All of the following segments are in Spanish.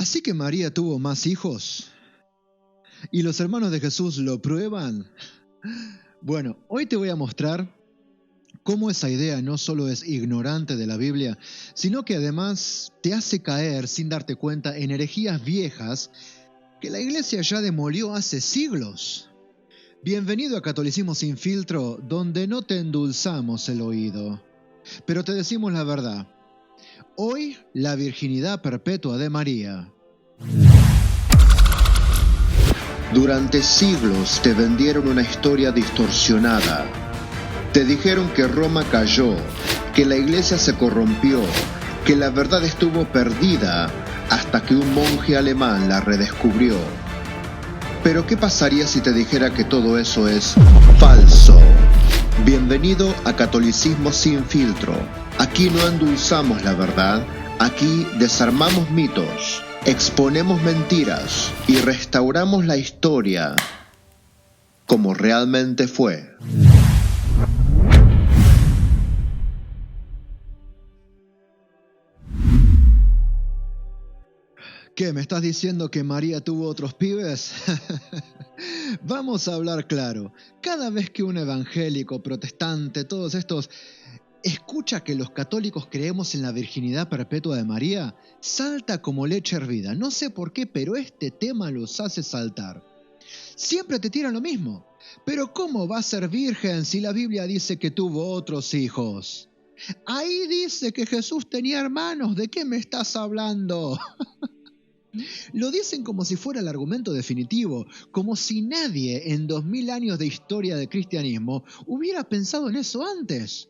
Así que María tuvo más hijos y los hermanos de Jesús lo prueban. Bueno, hoy te voy a mostrar cómo esa idea no solo es ignorante de la Biblia, sino que además te hace caer sin darte cuenta en herejías viejas que la iglesia ya demolió hace siglos. Bienvenido a Catolicismo sin filtro, donde no te endulzamos el oído, pero te decimos la verdad. Hoy, la virginidad perpetua de María. Durante siglos te vendieron una historia distorsionada. Te dijeron que Roma cayó, que la iglesia se corrompió, que la verdad estuvo perdida hasta que un monje alemán la redescubrió. Pero ¿qué pasaría si te dijera que todo eso es falso? Bienvenido a Catolicismo sin filtro. Aquí no endulzamos la verdad, aquí desarmamos mitos, exponemos mentiras y restauramos la historia como realmente fue. ¿Qué? ¿Me estás diciendo que María tuvo otros pibes? Vamos a hablar claro. Cada vez que un evangélico, protestante, todos estos, escucha que los católicos creemos en la virginidad perpetua de María, salta como leche hervida. No sé por qué, pero este tema los hace saltar. Siempre te tiran lo mismo. Pero ¿cómo va a ser virgen si la Biblia dice que tuvo otros hijos? Ahí dice que Jesús tenía hermanos. ¿De qué me estás hablando? Lo dicen como si fuera el argumento definitivo, como si nadie en 2000 años de historia del cristianismo hubiera pensado en eso antes.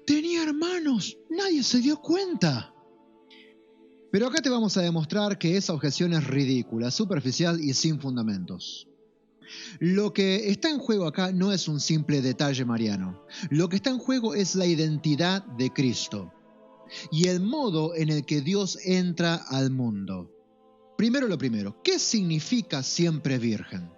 Tenía hermanos, nadie se dio cuenta. Pero acá te vamos a demostrar que esa objeción es ridícula, superficial y sin fundamentos. Lo que está en juego acá no es un simple detalle mariano. Lo que está en juego es la identidad de Cristo y el modo en el que Dios entra al mundo. Primero lo primero, ¿qué significa siempre virgen?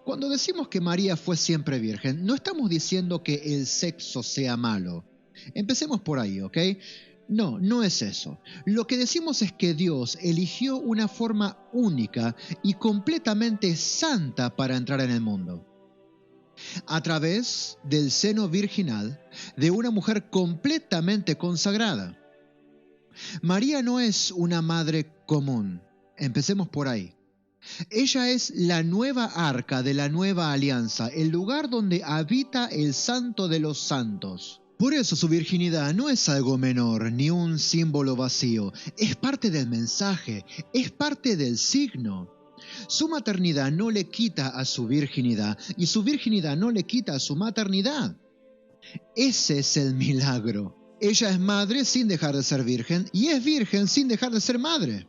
Cuando decimos que María fue siempre virgen, no estamos diciendo que el sexo sea malo. Empecemos por ahí, ¿ok? No, no es eso. Lo que decimos es que Dios eligió una forma única y completamente santa para entrar en el mundo. A través del seno virginal de una mujer completamente consagrada. María no es una madre común. Empecemos por ahí. Ella es la nueva arca de la nueva alianza, el lugar donde habita el santo de los santos. Por eso su virginidad no es algo menor, ni un símbolo vacío. Es parte del mensaje, es parte del signo. Su maternidad no le quita a su virginidad y su virginidad no le quita a su maternidad. Ese es el milagro. Ella es madre sin dejar de ser virgen y es virgen sin dejar de ser madre.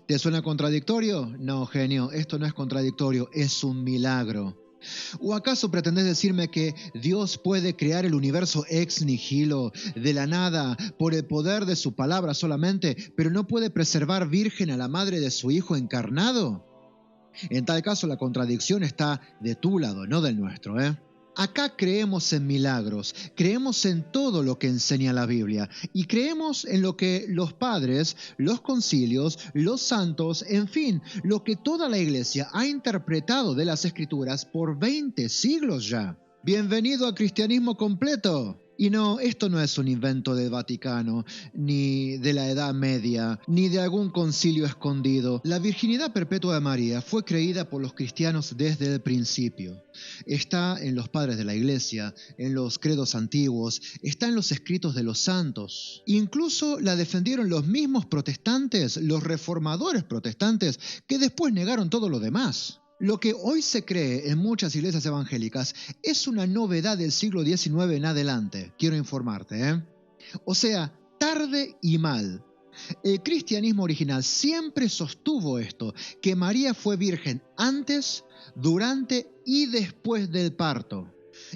¿Te suena contradictorio? No, genio, esto no es contradictorio, es un milagro. ¿O acaso pretendés decirme que Dios puede crear el universo ex nihilo, de la nada, por el poder de su palabra solamente, pero no puede preservar virgen a la madre de su hijo encarnado? En tal caso, la contradicción está de tu lado, no del nuestro, ¿eh? Acá creemos en milagros, creemos en todo lo que enseña la Biblia y creemos en lo que los padres, los concilios, los santos, en fin, lo que toda la iglesia ha interpretado de las Escrituras por 20 siglos ya. Bienvenido a Cristianismo completo. Y no, esto no es un invento del Vaticano, ni de la Edad Media, ni de algún concilio escondido. La virginidad perpetua de María fue creída por los cristianos desde el principio. Está en los padres de la Iglesia, en los credos antiguos, está en los escritos de los santos. Incluso la defendieron los mismos protestantes, los reformadores protestantes, que después negaron todo lo demás. Lo que hoy se cree en muchas iglesias evangélicas es una novedad del siglo XIX en adelante, quiero informarte, ¿eh? O sea, tarde y mal. El cristianismo original siempre sostuvo esto, que María fue virgen antes, durante y después del parto.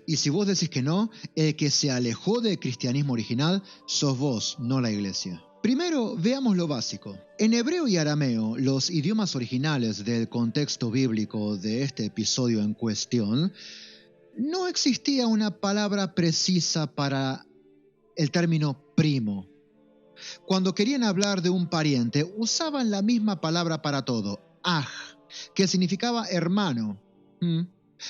Y si vos decís que no, el que se alejó del cristianismo original sos vos, no la iglesia. Primero, veamos lo básico. En hebreo y arameo, los idiomas originales del contexto bíblico de este episodio en cuestión, no existía una palabra precisa para el término primo. Cuando querían hablar de un pariente, usaban la misma palabra para todo, aj, que significaba hermano.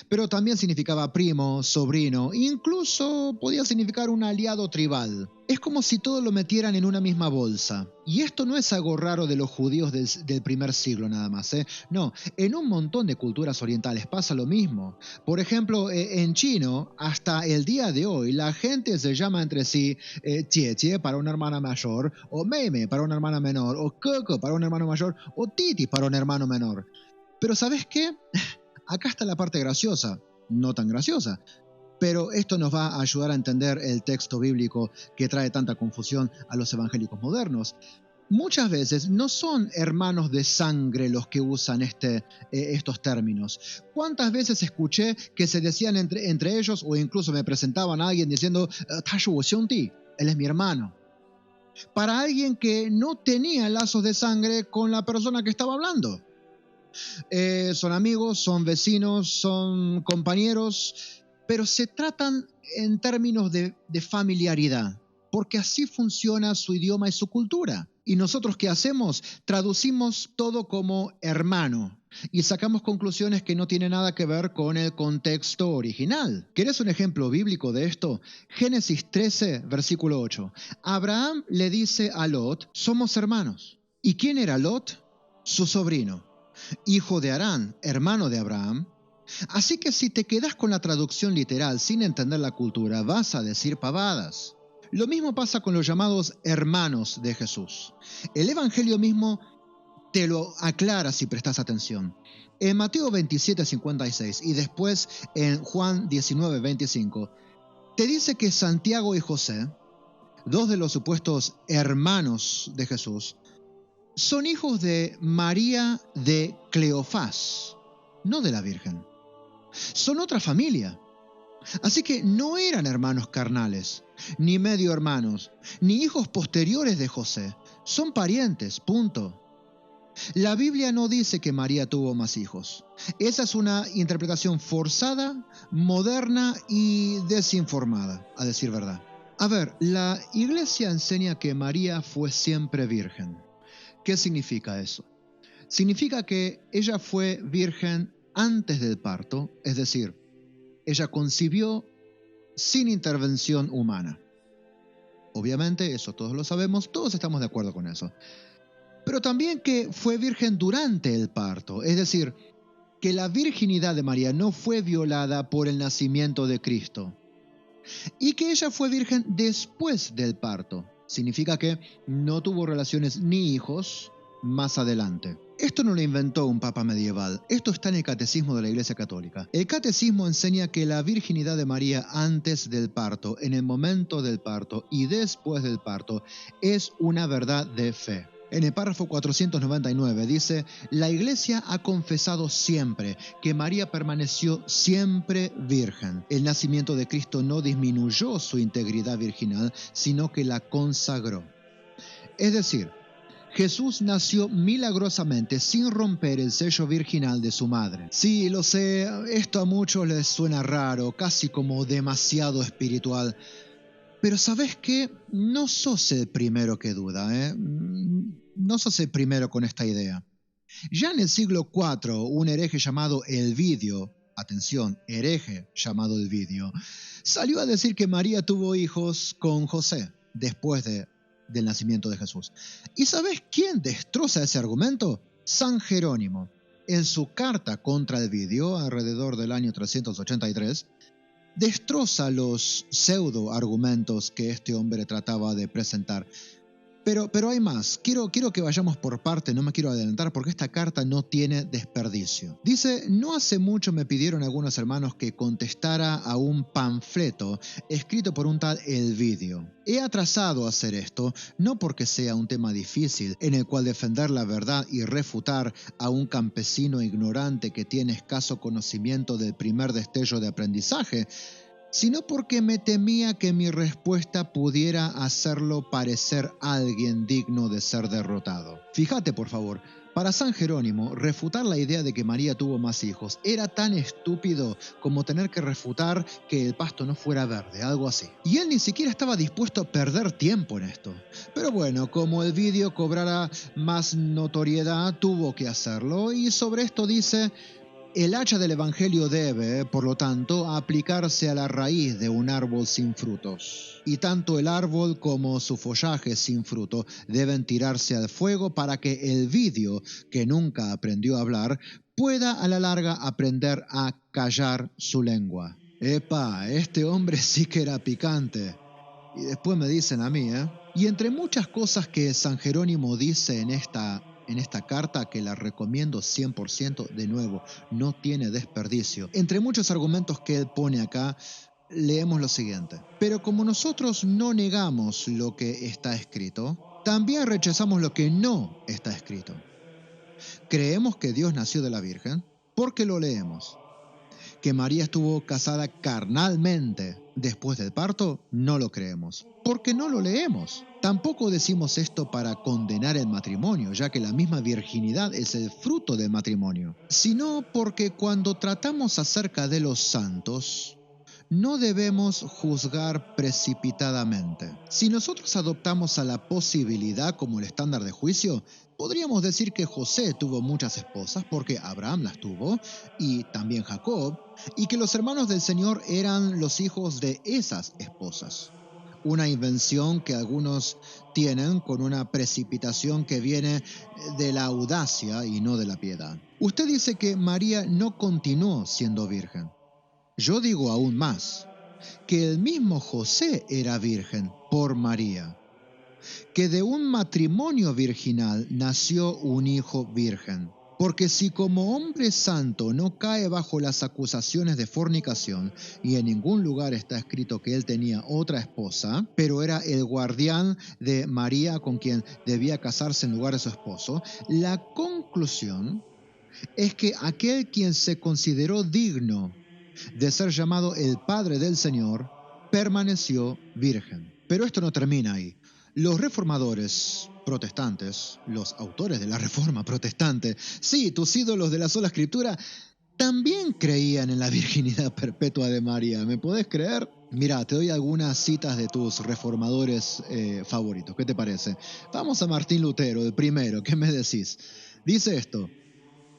Pero también significaba primo, sobrino, incluso podía significar un aliado tribal. Es como si todo lo metieran en una misma bolsa. Y esto no es algo raro de los judíos del primer siglo nada más, ¿eh? No, en un montón de culturas orientales pasa lo mismo. Por ejemplo, en chino, hasta el día de hoy, la gente se llama entre sí Jie para una hermana mayor, o Mei para una hermana menor, o Koko para un hermano mayor, o Titi para un hermano menor. Pero ¿sabes qué? Acá está la parte graciosa, no tan graciosa, pero esto nos va a ayudar a entender el texto bíblico que trae tanta confusión a los evangélicos modernos. Muchas veces no son hermanos de sangre los que usan estos términos. ¿Cuántas veces escuché que se decían entre ellos, o incluso me presentaban a alguien diciendo, él es mi hermano? Para alguien que no tenía lazos de sangre con la persona que estaba hablando. Son amigos, son vecinos, son compañeros, pero se tratan en términos de familiaridad, porque así funciona su idioma y su cultura. ¿Y nosotros qué hacemos? Traducimos todo como hermano y sacamos conclusiones que no tienen nada que ver con el contexto original. ¿Querés un ejemplo bíblico de esto? Génesis 13, versículo 8. Abraham le dice a Lot, somos hermanos. ¿Y quién era Lot? Su sobrino, hijo de Harán, hermano de Abraham. Así que si te quedas con la traducción literal sin entender la cultura, vas a decir pavadas. Lo mismo pasa con los llamados hermanos de Jesús. El Evangelio mismo te lo aclara si prestas atención. En Mateo 27:56 y después en Juan 19:25, te dice que Santiago y José, dos de los supuestos hermanos de Jesús, son hijos de María de Cleofás, no de la Virgen. Son otra familia. Así que no eran hermanos carnales, ni medio hermanos, ni hijos posteriores de José. Son parientes, punto. La Biblia no dice que María tuvo más hijos. Esa es una interpretación forzada, moderna y desinformada, a decir verdad. A ver, la Iglesia enseña que María fue siempre virgen. ¿Qué significa eso? Significa que ella fue virgen antes del parto, es decir, ella concibió sin intervención humana. Obviamente, eso todos lo sabemos, todos estamos de acuerdo con eso. Pero también que fue virgen durante el parto, es decir, que la virginidad de María no fue violada por el nacimiento de Cristo. Y que ella fue virgen después del parto. Significa que no tuvo relaciones ni hijos más adelante. Esto no lo inventó un papa medieval, esto está en el Catecismo de la Iglesia Católica. El Catecismo enseña que la virginidad de María antes del parto, en el momento del parto y después del parto es una verdad de fe. En el párrafo 499 dice, la Iglesia ha confesado siempre que María permaneció siempre virgen. El nacimiento de Cristo no disminuyó su integridad virginal, sino que la consagró. Es decir, Jesús nació milagrosamente sin romper el sello virginal de su madre. Sí, lo sé, esto a muchos les suena raro, casi como demasiado espiritual. Pero ¿sabes qué? No sos el primero que duda, ¿eh? No sos el primero con esta idea. Ya en el siglo IV, un hereje llamado Elvidio, atención, hereje llamado Elvidio, salió a decir que María tuvo hijos con José después del nacimiento de Jesús. ¿Y sabes quién destroza ese argumento? San Jerónimo. En su carta contra Elvidio, alrededor del año 383, destroza los pseudo-argumentos que este hombre trataba de presentar. Pero hay más. Quiero que vayamos por parte, no me quiero adelantar porque esta carta no tiene desperdicio. Dice, no hace mucho me pidieron algunos hermanos que contestara a un panfleto escrito por un tal Elvidio. He atrasado a hacer esto, no porque sea un tema difícil en el cual defender la verdad y refutar a un campesino ignorante que tiene escaso conocimiento del primer destello de aprendizaje, sino porque me temía que mi respuesta pudiera hacerlo parecer alguien digno de ser derrotado. Fíjate, por favor, Para San Jerónimo, refutar la idea de que María tuvo más hijos era tan estúpido como tener que refutar que el pasto no fuera verde, algo así. Y él ni siquiera estaba dispuesto a perder tiempo en esto. Pero bueno, como el vídeo cobrara más notoriedad, tuvo que hacerlo, y sobre esto dice: el hacha del Evangelio debe, por lo tanto, aplicarse a la raíz de un árbol sin frutos. Y tanto el árbol como su follaje sin fruto deben tirarse al fuego para que el vidio, que nunca aprendió a hablar, pueda a la larga aprender a callar su lengua. Epa, este hombre sí que era picante. Y después me dicen a mí, Y entre muchas cosas que San Jerónimo dice en esta carta, que la recomiendo 100%, de nuevo, no tiene desperdicio. Entre muchos argumentos que él pone acá, leemos lo siguiente: pero como nosotros no negamos lo que está escrito, también rechazamos lo que no está escrito. Creemos que Dios nació de la Virgen porque lo leemos. Que María estuvo casada carnalmente después del parto, no lo creemos, porque no lo leemos. Tampoco decimos esto para condenar el matrimonio, ya que la misma virginidad es el fruto del matrimonio, sino porque cuando tratamos acerca de los santos, no debemos juzgar precipitadamente. Si nosotros adoptamos a la posibilidad como el estándar de juicio, podríamos decir que José tuvo muchas esposas porque Abraham las tuvo, y también Jacob, y que los hermanos del Señor eran los hijos de esas esposas. Una invención que algunos tienen con una precipitación que viene de la audacia y no de la piedad. Usted dice que María no continuó siendo virgen. Yo digo aún más, que el mismo José era virgen por María, que de un matrimonio virginal nació un hijo virgen. Porque si como hombre santo no cae bajo las acusaciones de fornicación, y en ningún lugar está escrito que él tenía otra esposa, pero era el guardián de María con quien debía casarse en lugar de su esposo, la conclusión es que aquel quien se consideró digno de ser llamado el Padre del Señor permaneció virgen. Pero esto no termina ahí. Los reformadores protestantes, los autores de la Reforma protestante, sí, tus ídolos de la sola Escritura, también creían en la virginidad perpetua de María. ¿Me podés creer? Mira, te doy algunas citas de tus reformadores favoritos. ¿Qué te parece? Vamos a Martín Lutero, el primero. ¿Qué me decís? Dice esto: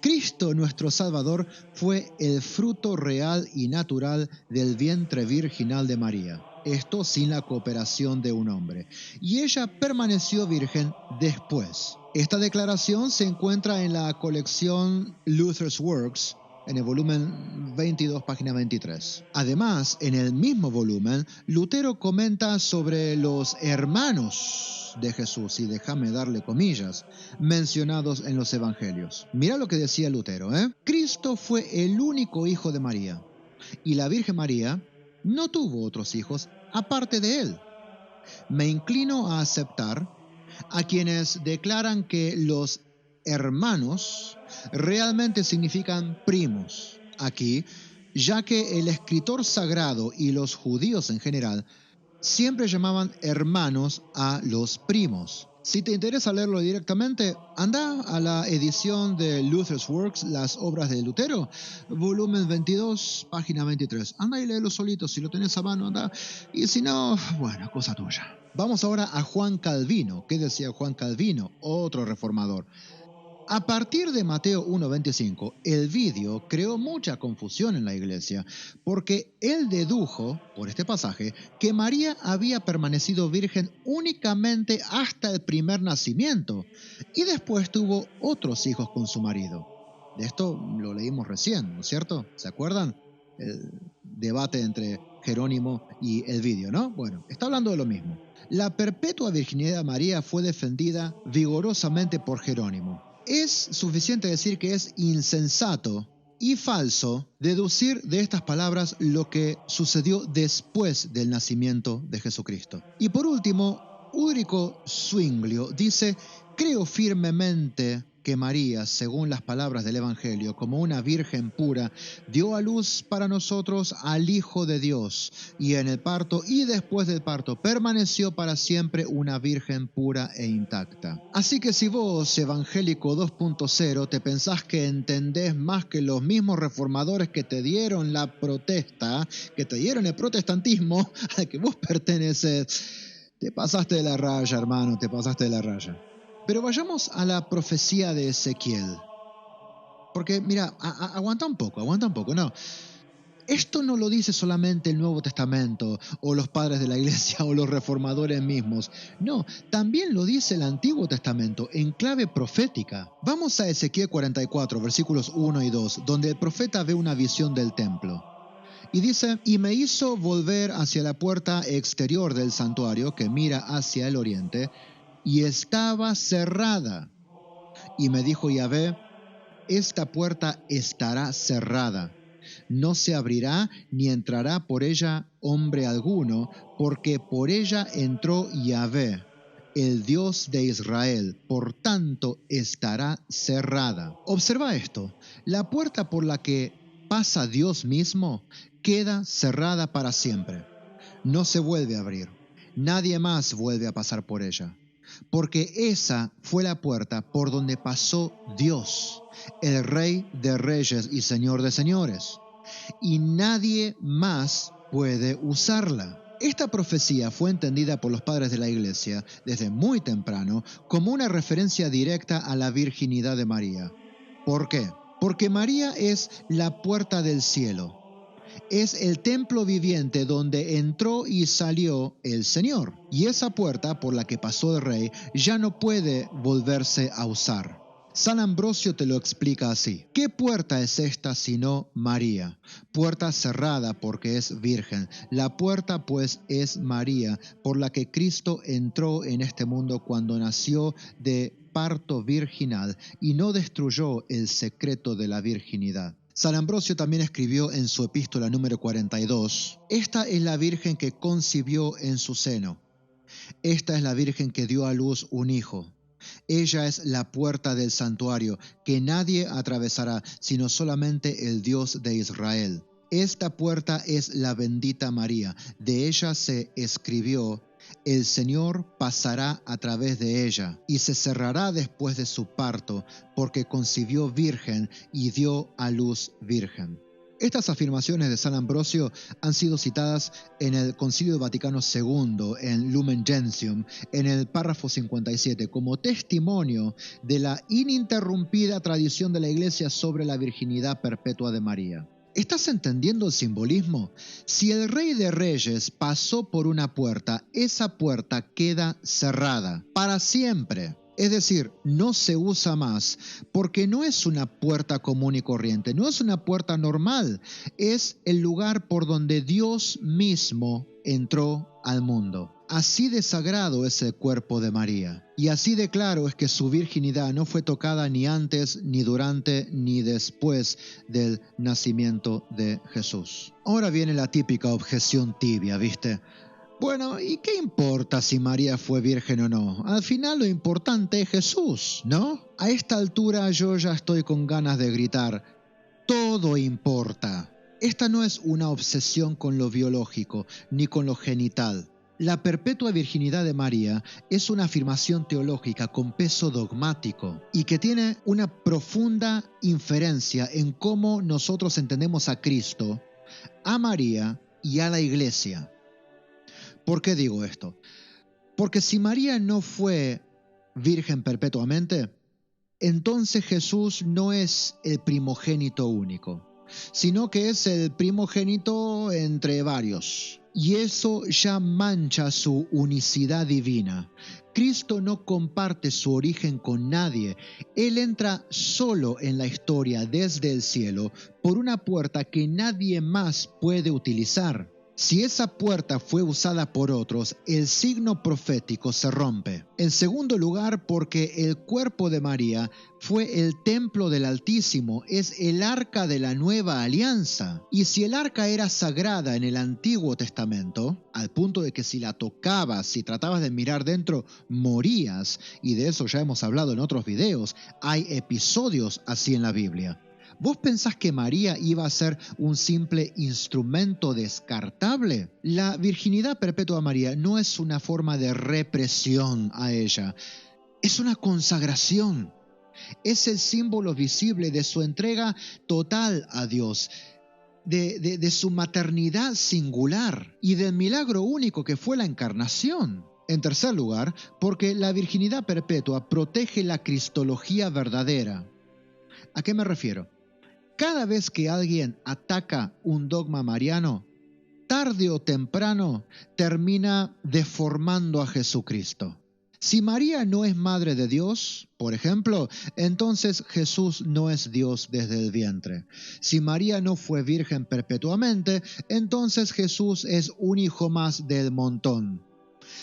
Cristo nuestro Salvador fue el fruto real y natural del vientre virginal de María, esto sin la cooperación de un hombre, y ella permaneció virgen después. Esta declaración se encuentra en la colección Luther's Works, en el volumen 22, página 23. Además, en el mismo volumen, Lutero comenta sobre los hermanos de Jesús, y déjame darle comillas, mencionados en los evangelios. Mira lo que decía Lutero, Cristo fue el único hijo de María, y la Virgen María no tuvo otros hijos aparte de él. Me inclino a aceptar a quienes declaran que los hermanos realmente significan primos aquí, ya que el escritor sagrado y los judíos en general siempre llamaban hermanos a los primos. Si te interesa leerlo directamente, anda a la edición de Luther's Works, las obras de Lutero, volumen 22, página 23. Anda y léelo solito, si lo tenés a mano, anda. Y si no, bueno, cosa tuya. Vamos ahora a Juan Calvino. ¿Qué decía Juan Calvino? Otro reformador. A partir de Mateo 1:25, el vídeo creó mucha confusión en la iglesia, porque él dedujo, por este pasaje, que María había permanecido virgen únicamente hasta el primer nacimiento, y después tuvo otros hijos con su marido. De esto lo leímos recién, ¿no es cierto? ¿Se acuerdan? El debate entre Jerónimo y el vídeo, ¿no? Bueno, está hablando de lo mismo. La perpetua virginidad de María fue defendida vigorosamente por Jerónimo. Es suficiente decir que es insensato y falso deducir de estas palabras lo que sucedió después del nacimiento de Jesucristo. Y por último, Ulrico Zwinglio dice: creo firmemente que María, según las palabras del Evangelio, como una virgen pura, dio a luz para nosotros al Hijo de Dios, y en el parto y después del parto permaneció para siempre una virgen pura e intacta. Así que si vos, evangélico 2.0, te pensás que entendés más que los mismos reformadores que te dieron la protesta, que te dieron el protestantismo al que vos perteneces, te pasaste de la raya, hermano, te pasaste de la raya. Pero vayamos a la profecía de Ezequiel. Porque, mira, aguanta un poco, no. Esto no lo dice solamente el Nuevo Testamento, o los padres de la iglesia, o los reformadores mismos. No, también lo dice el Antiguo Testamento, en clave profética. Vamos a Ezequiel 44, versículos 1 y 2, donde el profeta ve una visión del templo. Y dice, y me hizo volver hacia la puerta exterior del santuario, que mira hacia el oriente, y estaba cerrada. Y me dijo Yahvé, esta puerta estará cerrada, no se abrirá ni entrará por ella hombre alguno, porque por ella entró Yahvé, el Dios de Israel, por tanto estará cerrada. Observa esto, la puerta por la que pasa Dios mismo queda cerrada para siempre, no se vuelve a abrir, nadie más vuelve a pasar por ella. Porque esa fue la puerta por donde pasó Dios, el Rey de Reyes y Señor de Señores, y nadie más puede usarla. Esta profecía fue entendida por los padres de la Iglesia desde muy temprano como una referencia directa a la virginidad de María. ¿Por qué? Porque María es la puerta del cielo. Es el templo viviente donde entró y salió el Señor. Y esa puerta por la que pasó el Rey ya no puede volverse a usar. San Ambrosio te lo explica así. ¿Qué puerta es esta sino María? Puerta cerrada porque es virgen. La puerta pues es María, por la que Cristo entró en este mundo cuando nació de parto virginal y no destruyó el secreto de la virginidad. San Ambrosio también escribió en su epístola número 42, esta es la Virgen que concibió en su seno. Esta es la Virgen que dio a luz un hijo. Ella es la puerta del santuario, que nadie atravesará, sino solamente el Dios de Israel. Esta puerta es la bendita María. De ella se escribió, el Señor pasará a través de ella, y se cerrará después de su parto, porque concibió virgen y dio a luz virgen. Estas afirmaciones de San Ambrosio han sido citadas en el Concilio Vaticano II, en Lumen Gentium, en el párrafo 57, como testimonio de la ininterrumpida tradición de la Iglesia sobre la virginidad perpetua de María. ¿Estás entendiendo el simbolismo? Si el Rey de Reyes pasó por una puerta, esa puerta queda cerrada para siempre. Es decir, no se usa más, porque no es una puerta común y corriente, no es una puerta normal, es el lugar por donde Dios mismo entró al mundo. Así de sagrado es el cuerpo de María, y así de claro es que su virginidad no fue tocada ni antes, ni durante, ni después del nacimiento de Jesús. Ahora viene la típica objeción tibia, ¿viste? Bueno, ¿y qué importa si María fue virgen o no? Al final lo importante es Jesús, ¿no? A esta altura yo ya estoy con ganas de gritar, todo importa. Esta no es una obsesión con lo biológico, ni con lo genital. La perpetua virginidad de María es una afirmación teológica con peso dogmático y que tiene una profunda inferencia en cómo nosotros entendemos a Cristo, a María y a la Iglesia. ¿Por qué digo esto? Porque si María no fue virgen perpetuamente, entonces Jesús no es el primogénito único, sino que es el primogénito entre varios. Y eso ya mancha su unicidad divina. Cristo no comparte su origen con nadie. Él entra solo en la historia desde el cielo por una puerta que nadie más puede utilizar. Si esa puerta fue usada por otros, el signo profético se rompe. En segundo lugar, porque el cuerpo de María fue el templo del Altísimo, es el arca de la nueva alianza. Y si el arca era sagrada en el Antiguo Testamento, al punto de que si la tocabas, si tratabas de mirar dentro, morías, y de eso ya hemos hablado en otros videos, hay episodios así en la Biblia. ¿Vos pensás que María iba a ser un simple instrumento descartable? La virginidad perpetua de María no es una forma de represión a ella, es una consagración. Es el símbolo visible de su entrega total a Dios, de su maternidad singular y del milagro único que fue la encarnación. En tercer lugar, porque la virginidad perpetua protege la cristología verdadera. ¿A qué me refiero? Cada vez que alguien ataca un dogma mariano, tarde o temprano termina deformando a Jesucristo. Si María no es madre de Dios, por ejemplo, entonces Jesús no es Dios desde el vientre. Si María no fue virgen perpetuamente, entonces Jesús es un hijo más del montón.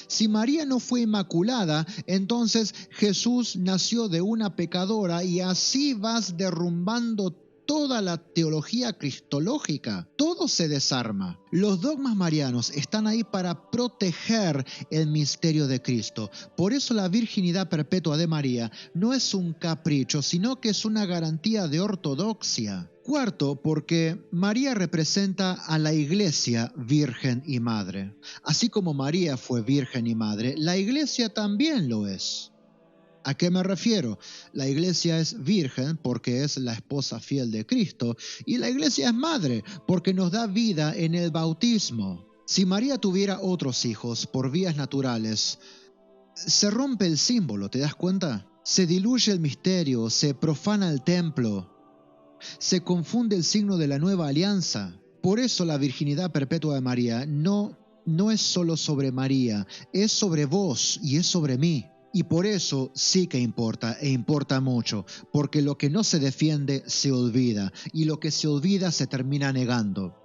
Si María no fue inmaculada, entonces Jesús nació de una pecadora y así vas derrumbando toda la teología cristológica. Todo se desarma. Los dogmas marianos están ahí para proteger el misterio de Cristo. Por eso la virginidad perpetua de María no es un capricho, sino que es una garantía de ortodoxia. Cuarto, porque María representa a la Iglesia virgen y madre. Así como María fue virgen y madre, la Iglesia también lo es. ¿A qué me refiero? La Iglesia es virgen porque es la esposa fiel de Cristo y la Iglesia es madre porque nos da vida en el bautismo. Si María tuviera otros hijos por vías naturales, se rompe el símbolo, ¿te das cuenta? Se diluye el misterio, se profana el templo, se confunde el signo de la nueva alianza. Por eso la virginidad perpetua de María no es solo sobre María, es sobre vos y es sobre mí. Y por eso sí que importa, e importa mucho, porque lo que no se defiende se olvida, y lo que se olvida se termina negando.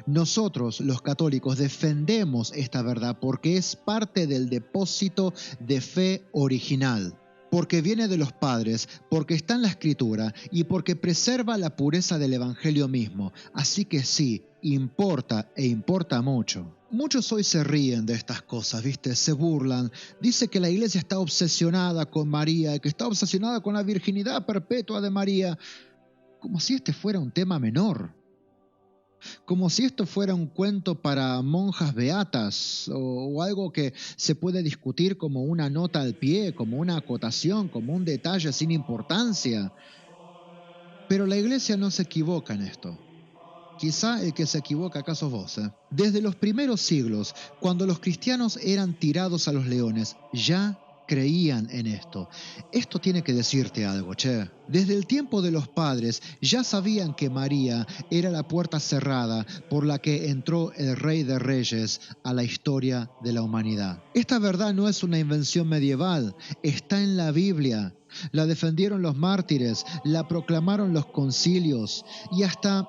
Nosotros, los católicos, defendemos esta verdad porque es parte del depósito de fe original, porque viene de los padres, porque está en la Escritura y porque preserva la pureza del Evangelio mismo. Así que sí, importa e importa mucho. Muchos hoy se ríen de estas cosas, ¿viste? Se burlan. Dice que la Iglesia está obsesionada con María, que está obsesionada con la virginidad perpetua de María, como si este fuera un tema menor. Como si esto fuera un cuento para monjas beatas o algo que se puede discutir como una nota al pie, como una acotación, como un detalle sin importancia. Pero la Iglesia no se equivoca en esto. Quizá el que se equivoca acá sos vos. Desde los primeros siglos, cuando los cristianos eran tirados a los leones, ya creían en esto. Esto tiene que decirte algo, che. Desde el tiempo de los padres ya sabían que María era la puerta cerrada por la que entró el Rey de Reyes a la historia de la humanidad. Esta verdad no es una invención medieval, está en la Biblia. La defendieron los mártires, la proclamaron los concilios y hasta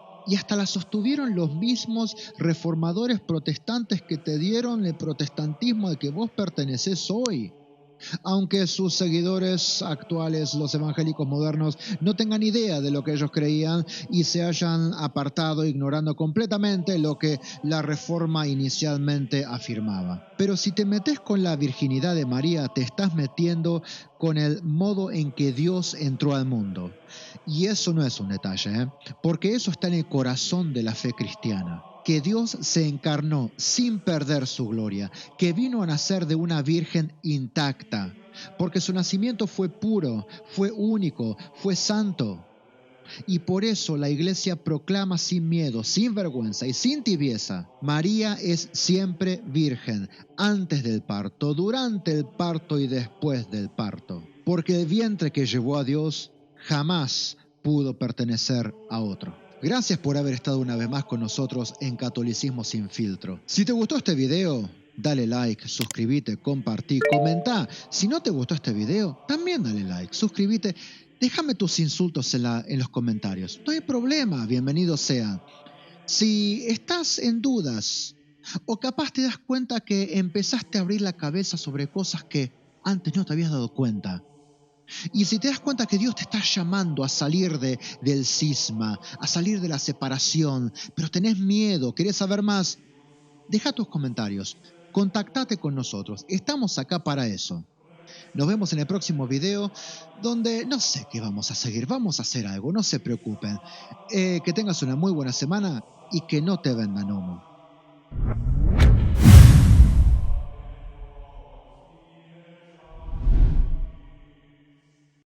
la sostuvieron los mismos reformadores protestantes que te dieron el protestantismo al que vos pertenecés hoy. Aunque sus seguidores actuales, los evangélicos modernos, no tengan idea de lo que ellos creían y se hayan apartado ignorando completamente lo que la Reforma inicialmente afirmaba. Pero si te metes con la virginidad de María, te estás metiendo con el modo en que Dios entró al mundo. Y eso no es un detalle, porque eso está en el corazón de la fe cristiana. Que Dios se encarnó sin perder su gloria, que vino a nacer de una virgen intacta, porque su nacimiento fue puro, fue único, fue santo. Y por eso la Iglesia proclama sin miedo, sin vergüenza y sin tibieza: María es siempre virgen, antes del parto, durante el parto y después del parto. Porque el vientre que llevó a Dios jamás pudo pertenecer a otro. Gracias por haber estado una vez más con nosotros en Catolicismo Sin Filtro. Si te gustó este video, dale like, suscríbete, compartí, comentá. Si no te gustó este video, también dale like, suscríbete. Déjame tus insultos en los comentarios. No hay problema, bienvenido sea. Si estás en dudas O capaz te das cuenta que empezaste a abrir la cabeza sobre cosas que antes no te habías dado cuenta. Y si te das cuenta que Dios te está llamando a salir del cisma, a salir de la separación, pero tenés miedo, querés saber más, deja tus comentarios, contactate con nosotros, estamos acá para eso. Nos vemos en el próximo video, donde no sé qué vamos a seguir, vamos a hacer algo, no se preocupen. Que tengas una muy buena semana y que no te vendan humo.